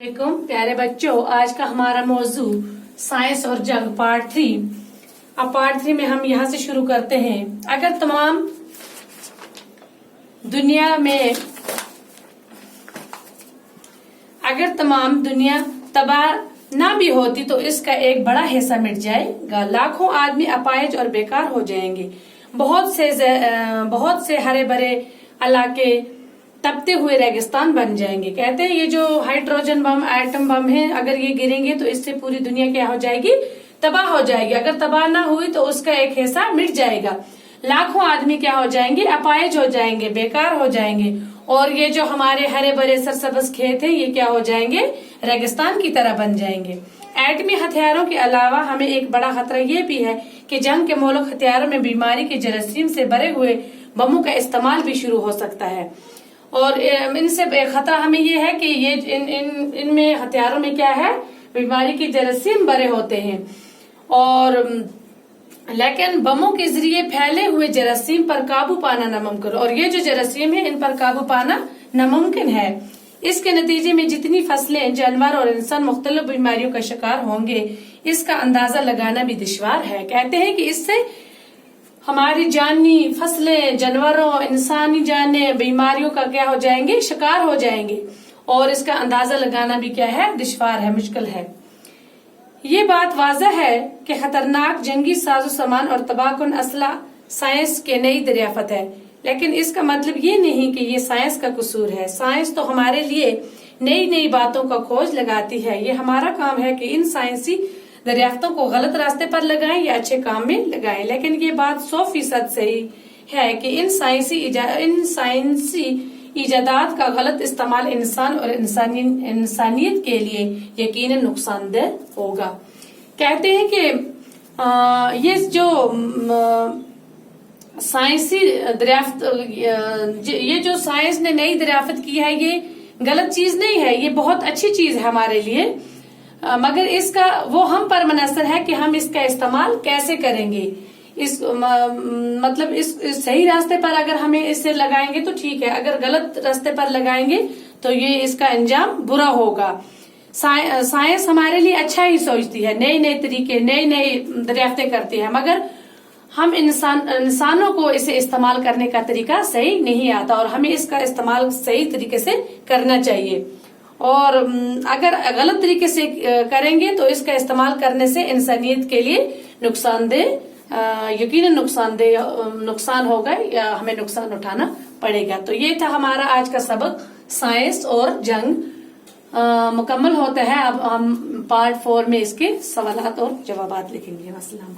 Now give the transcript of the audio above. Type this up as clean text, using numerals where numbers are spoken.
वालेकुम प्यारे बच्चों, आज का हमारा मौजू साइंस और जंग पार्ट 3। अब पार्ट 3 में हम यहाँ से शुरू करते हैं। अगर तमाम दुनिया तबाह ना भी होती तो इसका एक बड़ा हिस्सा मिट जाएगा। लाखों आदमी अपाहिज और बेकार हो जाएंगे। बहुत से हरे भरे इलाके तपते हुए रेगिस्तान बन जाएंगे। कहते हैं ये जो हाइड्रोजन बम, एटम बम है, अगर ये गिरेंगे तो इससे पूरी दुनिया क्या हो जाएगी? तबाह हो जाएगी। अगर तबाह ना हुई तो उसका एक हिस्सा मिट जाएगा। लाखों आदमी क्या हो जाएंगे? अपाहिज हो जाएंगे, बेकार हो जाएंगे। और ये जो हमारे हरे भरे सरसब्ज खेत है, ये क्या हो जाएंगे? रेगिस्तान की तरह बन जाएंगे। एटमी हथियारों के अलावा हमें एक बड़ा खतरा ये भी है कि जंग के मौलिक हथियारों में बीमारी के जरासीम से भरे हुए बमों का इस्तेमाल भी शुरू हो सकता है। और इनसे खतरा हमें ये है कि ये इनमें हथियारों में क्या है? बीमारी के जरासीम भरे होते हैं। और लेकिन बमों के जरिए फैले हुए जरासीम पर काबू पाना नामुमकिन, और ये जो जरासीम है इन पर काबू पाना नामुमकिन है। इसके नतीजे में जितनी फसलें, जानवर और इंसान मुख्तलिफ बीमारियों का शिकार होंगे, इसका अंदाजा लगाना भी दुश्वार है। कहते हैं कि इससे हमारी जानी फसलें, जानवरों, इंसानी जाने बीमारियों का क्या हो जाएंगे? शिकार हो जाएंगे। और इसका अंदाजा लगाना भी क्या है? दुश्वार है, मुश्किल है। ये बात वाज़ह है कि खतरनाक जंगी साजो सामान और तबाहकुन असला साइंस के नई दरियाफत है। लेकिन इसका मतलब ये नहीं कि ये साइंस का कसूर है। साइंस तो हमारे लिए नई नई बातों का खोज लगाती है। ये हमारा काम है कि इन साइंसी दरियाफ्तों को गलत रास्ते पर लगाएं या अच्छे काम में लगाएं। लेकिन ये बात 100% सही है कि इन साइंसी इजादात का गलत इस्तेमाल इंसान और इंसानियत के लिए यकीनन नुकसानदेह होगा। कहते हैं कि ये जो साइंसी दरियाफ्त, ये जो साइंस ने नई दरियाफ्त की है, ये गलत चीज नहीं है, ये बहुत अच्छी चीज है हमारे लिए। मगर इसका वो हम पर मुनहसर है कि हम इसका इस्तेमाल कैसे करेंगे। मतलब इस सही रास्ते पर अगर हमें इससे लगाएंगे तो ठीक है, अगर गलत रास्ते पर लगाएंगे तो ये इसका अंजाम बुरा होगा। साइंस हमारे लिए अच्छा ही सोचती है, नए नए तरीके, नए नए दरियाफ्तें करती है, मगर हम इंसानों को इसे इस्तेमाल करने का तरीका सही नहीं आता और हमें इसका इस्तेमाल सही तरीके से करना चाहिए। और अगर गलत तरीके से करेंगे तो इसका इस्तेमाल करने से इंसानियत के लिए नुकसानदेह, यकीनन नुकसान होगा या हमें नुकसान उठाना पड़ेगा। तो ये था हमारा आज का सबक, साइंस और जंग मुकम्मल होता है। अब हम पार्ट 4 में इसके सवालात और जवाबात लिखेंगे। अस्सलाम।